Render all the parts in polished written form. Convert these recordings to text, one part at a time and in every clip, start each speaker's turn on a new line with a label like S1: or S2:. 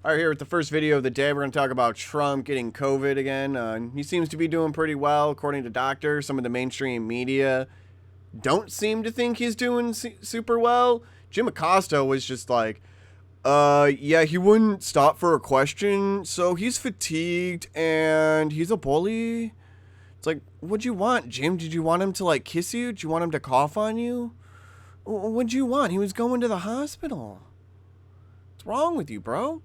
S1: All right, here with the first video of the day, we're going to talk about Trump getting COVID again. He seems to be doing pretty well, according to doctors. Some of the mainstream media don't seem to think he's doing super well. Jim Acosta was just like, yeah, he wouldn't stop for a question, so he's fatigued and he's a bully. It's like, what'd you want, Jim? Did you want him to, like, kiss you? Did you want him to cough on you? What'd you want? He was going to the hospital. What's wrong with you, bro?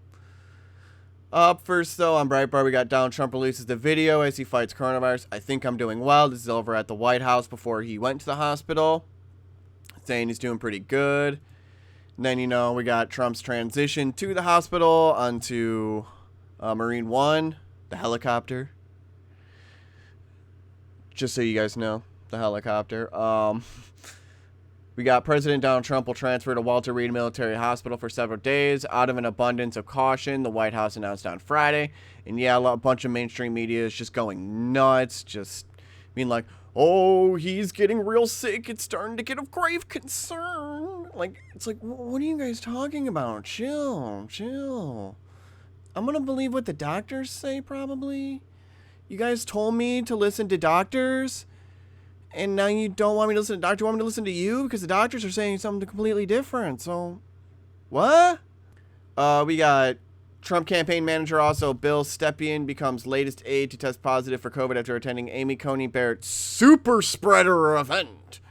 S1: Up first, though, on Breitbart, we got Donald Trump releases the video as he fights coronavirus. I think I'm doing well. This is over at the White House before he went to the hospital, saying he's doing pretty good. And then, we got Trump's transition to the hospital onto Marine One, the helicopter. Just so you guys know, the helicopter. We got President Donald Trump will transfer to Walter Reed Military Hospital for several days out of an abundance of caution, the White House announced on Friday. And yeah, a bunch of mainstream media is just going nuts, just being like, oh, he's getting real sick. It's starting to get of grave concern. Like, it's like, what are you guys talking about? Chill. I'm going to believe what the doctors say, probably. You guys told me to listen to doctors. And now you don't want me to listen to doctors. You want me to listen to you? Because the doctors are saying something completely different. So, what? We got Trump campaign manager also, Bill Stepien, becomes latest aide to test positive for COVID after attending Amy Coney Barrett's super spreader event.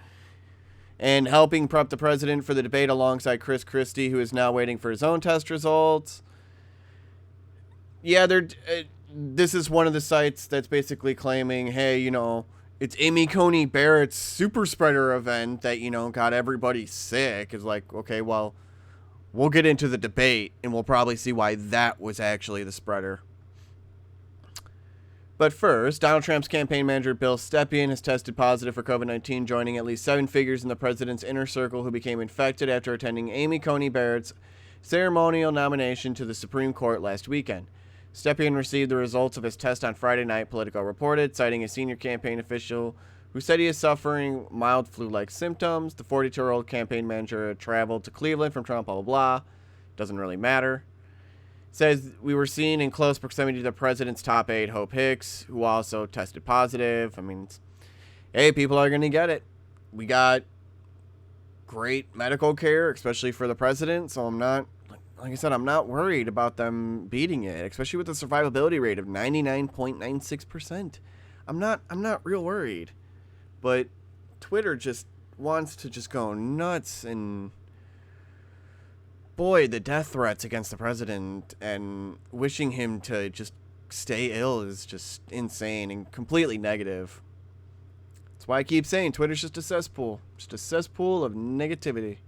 S1: And helping prep the president for the debate alongside Chris Christie, who is now waiting for his own test results. Yeah, this is one of the sites that's basically claiming, hey, it's Amy Coney Barrett's super spreader event that, got everybody sick. It's like, okay, well, we'll get into the debate and we'll probably see why that was actually the spreader. But first, Donald Trump's campaign manager, Bill Stepien, has tested positive for COVID-19, joining at least 7 figures in the president's inner circle who became infected after attending Amy Coney Barrett's ceremonial nomination to the Supreme Court last weekend. Stepien received the results of his test on Friday night, Politico reported, citing a senior campaign official who said he is suffering mild flu-like symptoms. The 42-year-old campaign manager had traveled to Cleveland from Trump, blah, blah, blah. Doesn't really matter. Says, we were seen in close proximity to the president's top aide, Hope Hicks, who also tested positive. I mean, hey, people are going to get it. We got great medical care, especially for the president, so like I said, I'm not worried about them beating it, especially with the survivability rate of 99.96%. I'm not real worried. But Twitter just wants to just go nuts, and boy, the death threats against the president and wishing him to just stay ill is just insane and completely negative. That's why I keep saying Twitter's just a cesspool of negativity.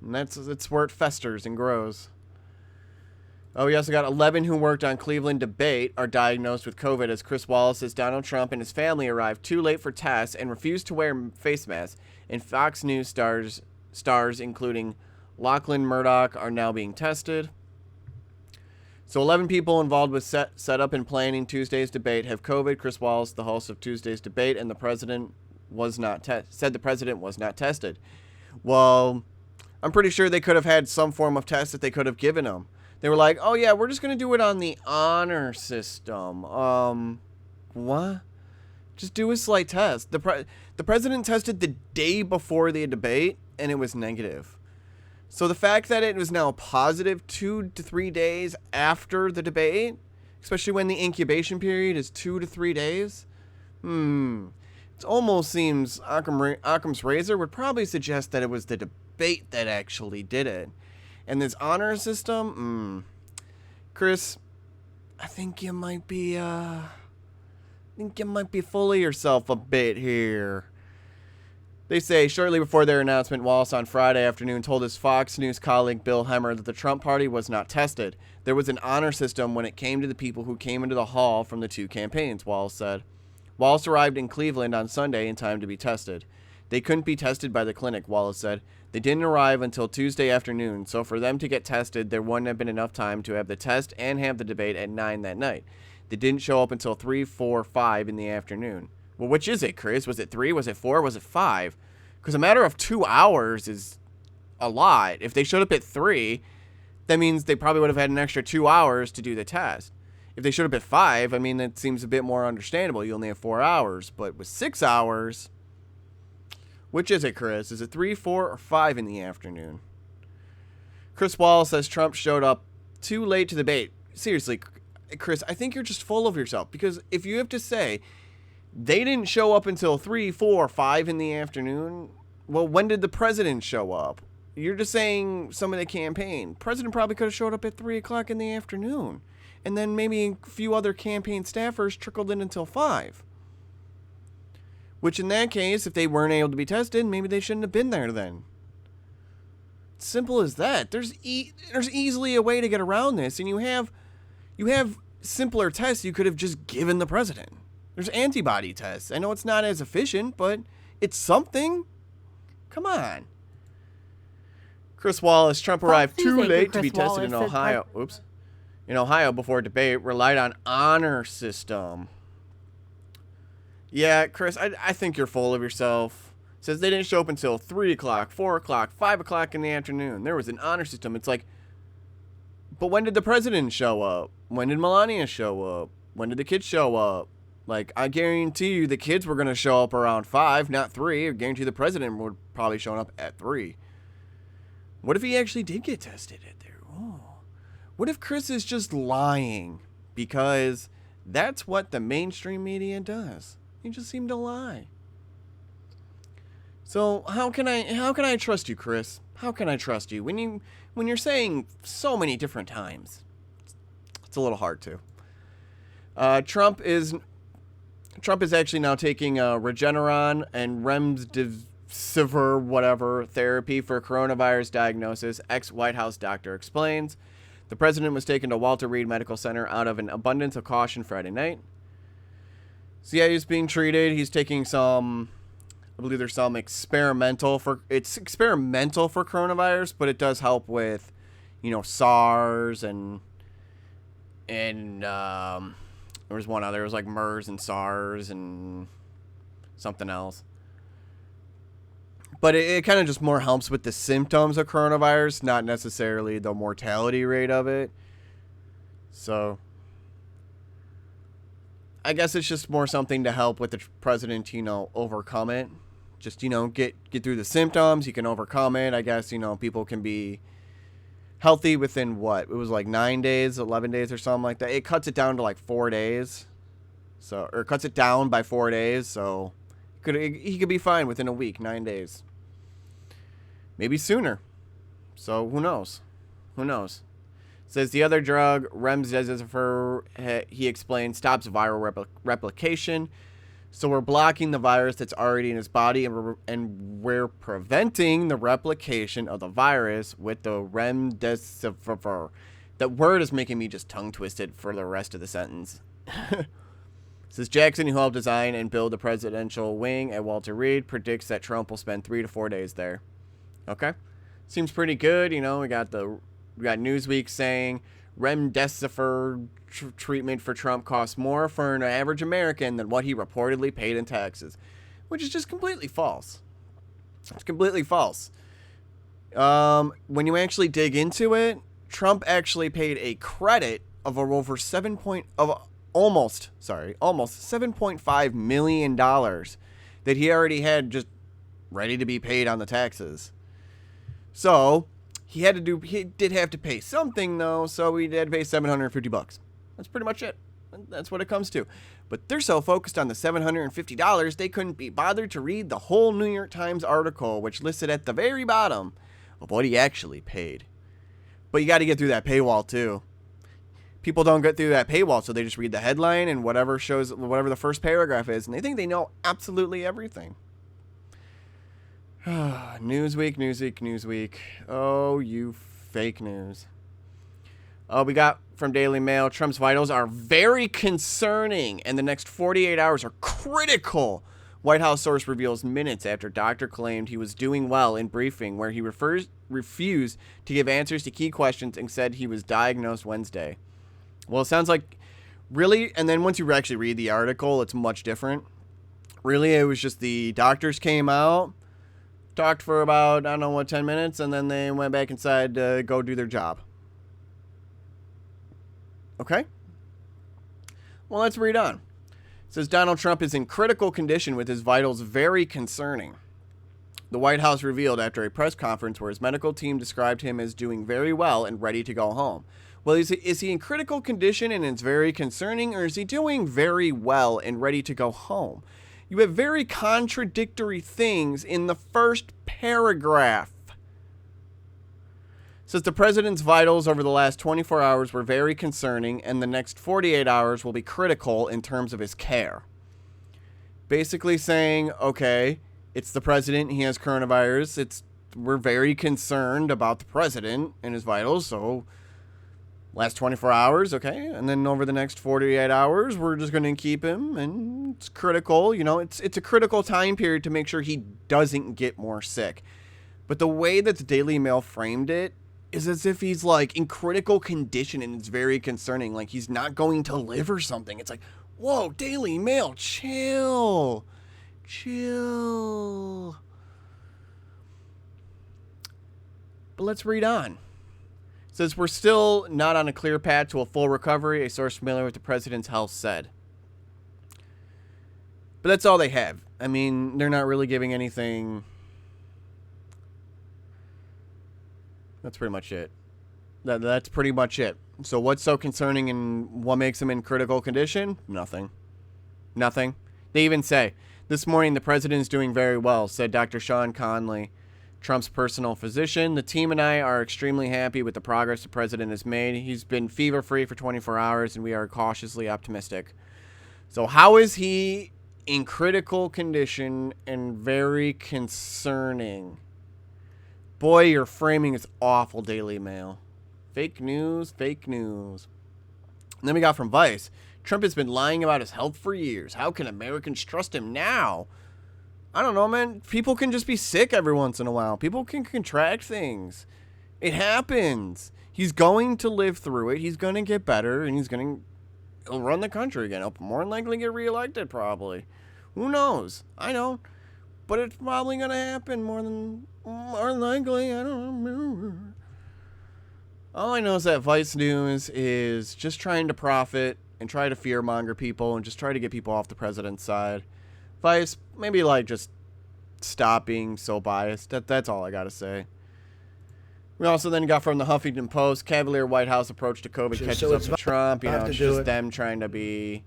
S1: And that's where it festers and grows. Oh, we also got 11 who worked on Cleveland debate are diagnosed with COVID as Chris Wallace says Donald Trump and his family arrived too late for tests and refused to wear face masks. And Fox News stars including Lachlan Murdoch are now being tested. So 11 people involved with setup and planning Tuesday's debate have COVID. Chris Wallace, the host of Tuesday's debate, and the president said the president was not tested. Well, I'm pretty sure they could have had some form of test that they could have given him. They were like, oh, yeah, we're just going to do it on the honor system. What? Just do a slight test. The president tested the day before the debate, and it was negative. So the fact that it was now positive 2 to 3 days after the debate, especially when the incubation period is 2 to 3 days, it almost seems Occam's razor would probably suggest that it was the debate that actually did it. And this honor system, Chris, I think you might be fooling yourself a bit here. They say shortly before their announcement, Wallace on Friday afternoon told his Fox News colleague Bill Hemmer that the Trump party was not tested. There was an honor system when it came to the people who came into the hall from the two campaigns, Wallace said. Wallace arrived in Cleveland on Sunday in time to be tested. They couldn't be tested by the clinic, Wallace said. They didn't arrive until Tuesday afternoon, so for them to get tested, there wouldn't have been enough time to have the test and have the debate at 9 that night. They didn't show up until 3, 4, 5 in the afternoon. Well, which is it, Chris? Was it 3? Was it 4? Was it 5? Because a matter of 2 hours is a lot. If they showed up at 3, that means they probably would have had an extra 2 hours to do the test. If they showed up at 5, I mean, that seems a bit more understandable. You only have 4 hours. But with 6 hours, which is it, Chris? Is it 3, 4, or 5 in the afternoon? Chris Wallace says Trump showed up too late to the debate. Seriously, Chris, I think you're just full of yourself. Because if you have to say they didn't show up until 3, 4, 5 in the afternoon, well, when did the president show up? You're just saying some of the campaign. President probably could have showed up at 3 o'clock in the afternoon. And then maybe a few other campaign staffers trickled in until 5. Which in that case, if they weren't able to be tested, maybe they shouldn't have been there then. Simple as that. There's easily a way to get around this, and you have simpler tests you could have just given the president. There's antibody tests. I know it's not as efficient, but it's something. Come on. Chris Wallace, Trump arrived too late to be tested in Ohio. Oops. In Ohio before debate, relied on honor system. Yeah, Chris, I think you're full of yourself. Says they didn't show up until 3 o'clock, 4 o'clock, 5 o'clock in the afternoon. There was an honor system. It's like, but when did the president show up? When did Melania show up? When did the kids show up? Like, I guarantee you the kids were going to show up around 5, not 3. I guarantee the president would probably show up at 3. What if he actually did get tested at there? Oh. What if Chris is just lying? Because that's what the mainstream media does. They just seem to lie. So how can I trust you, Chris? How can I trust you when you're saying so many different times? It's a little hard to. Trump is actually now taking Regeneron and Remdesivir whatever therapy for coronavirus diagnosis. Ex-White House doctor explains. The president was taken to Walter Reed Medical Center out of an abundance of caution Friday night. So yeah, he's being treated. He's taking some, I believe there's some experimental for coronavirus, but it does help with, SARS and there was one other. It was like MERS and SARS and something else. But it kind of just more helps with the symptoms of coronavirus, not necessarily the mortality rate of it. So I guess it's just more something to help with the president, overcome it. Just, get through the symptoms. He can overcome it. I guess, people can be healthy within what? It was like 9 days, 11 days or something like that. It cuts it down to like 4 days. Or cuts it down by 4 days. So he could be fine within a week, 9 days. Maybe sooner. So who knows? Says the other drug, Remdesivir, he explained, stops viral replication. So we're blocking the virus that's already in his body, and we're preventing the replication of the virus with the Remdesivir. That word is making me just tongue twisted for the rest of the sentence. Says Jackson, who helped design and build the presidential wing at Walter Reed, predicts that Trump will spend 3 to 4 days there. Okay, seems pretty good. We got Newsweek saying Remdesivir treatment for Trump costs more for an average American than what he reportedly paid in taxes, which is just completely false. It's completely false. When you actually dig into it, Trump actually paid a credit of almost $7.5 million that he already had just ready to be paid on the taxes. So he did have to pay something though, so he had to pay $750. That's pretty much it. That's what it comes to. But they're so focused on the $750, they couldn't be bothered to read the whole New York Times article, which listed at the very bottom of what he actually paid. But you got to get through that paywall too. People don't get through that paywall, so they just read the headline and whatever the first paragraph is, and they think they know absolutely everything. Newsweek. Oh, you fake news. Oh, we got from Daily Mail, Trump's vitals are very concerning, and the next 48 hours are critical. White House source reveals minutes after doctor claimed he was doing well in briefing where he refused to give answers to key questions and said he was diagnosed Wednesday. Well, it sounds like, really, and then once you actually read the article, it's much different. Really, it was just the doctors came out, talked for about, 10 minutes, and then they went back inside to go do their job. Okay? Well, let's read on. It says Donald Trump is in critical condition with his vitals very concerning. The White House revealed after a press conference where his medical team described him as doing very well and ready to go home. Well, is he in critical condition and it's very concerning, or is he doing very well and ready to go home? You have very contradictory things in the first paragraph. It says the president's vitals over the last 24 hours were very concerning, and the next 48 hours will be critical in terms of his care. Basically saying, okay, it's the president, he has coronavirus, we're very concerned about the president and his vitals, so last 24 hours, okay, and then over the next 48 hours, we're just going to keep him, and it's critical, it's a critical time period to make sure he doesn't get more sick. But the way that the Daily Mail framed it is as if he's, like, in critical condition, and it's very concerning, like he's not going to live or something. It's like, whoa, Daily Mail, chill. But let's read on. It says, we're still not on a clear path to a full recovery, a source familiar with the president's health said. But that's all they have. I mean, they're not really giving anything. That's pretty much it. That's pretty much it. So what's so concerning and what makes him in critical condition? Nothing. They even say, this morning the president is doing very well, said Dr. Sean Conley, Trump's personal physician. The team and I are extremely happy with the progress the president has made. He's been fever-free for 24 hours, and we are cautiously optimistic. So how is he in critical condition and very concerning? Boy, your framing is awful, Daily Mail. Fake news. And then we got from Vice. Trump has been lying about his health for years. How can Americans trust him now? I don't know, man. People can just be sick every once in a while. People can contract things. It happens. He's going to live through it. He's going to get better, and he'll run the country again. He'll more than likely get reelected, probably. Who knows? I don't. But it's probably going to happen more than likely. I don't know. All I know is that Vice News is just trying to profit and try to fearmonger people and just try to get people off the president's side. Vice, maybe just stop being so biased. That's all I got to say. We also then got from the Huffington Post, cavalier White House approach to COVID catches up to Trump. It's just them trying to be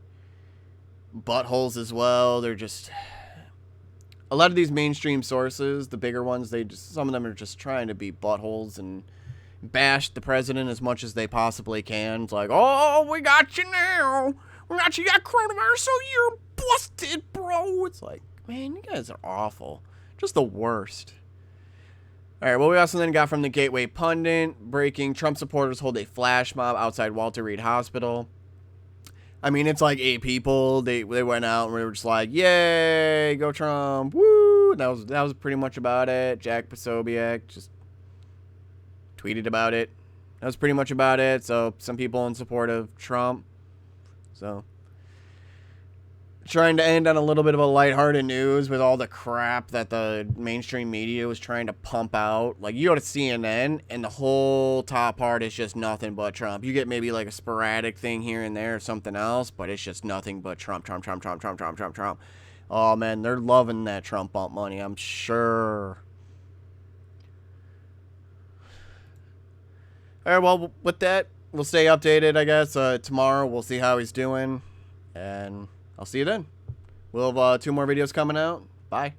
S1: buttholes as well. They're just... A lot of these mainstream sources, the bigger ones, some of them are just trying to be buttholes and bash the president as much as they possibly can. It's like, oh, we got you now. You got coronavirus, so you're busted, bro. It's like, man, you guys are awful. Just the worst. All right, well, we also then got from the Gateway Pundit, breaking Trump supporters hold a flash mob outside Walter Reed Hospital. I mean, it's like 8 people. They went out and we were just like, yay, go Trump, woo. That was pretty much about it. Jack Posobiec just tweeted about it. That was pretty much about it. So some people in support of Trump. So trying to end on a little bit of a lighthearted news with all the crap that the mainstream media was trying to pump out. Like, you go to CNN and the whole top part is just nothing but Trump. You get maybe a sporadic thing here and there or something else, but it's just nothing but Trump. Oh man, they're loving that Trump bump money, I'm sure. All right, well, with that, we'll stay updated, I guess. Tomorrow we'll see how he's doing, and I'll see you then. We'll have 2 more videos coming out. Bye.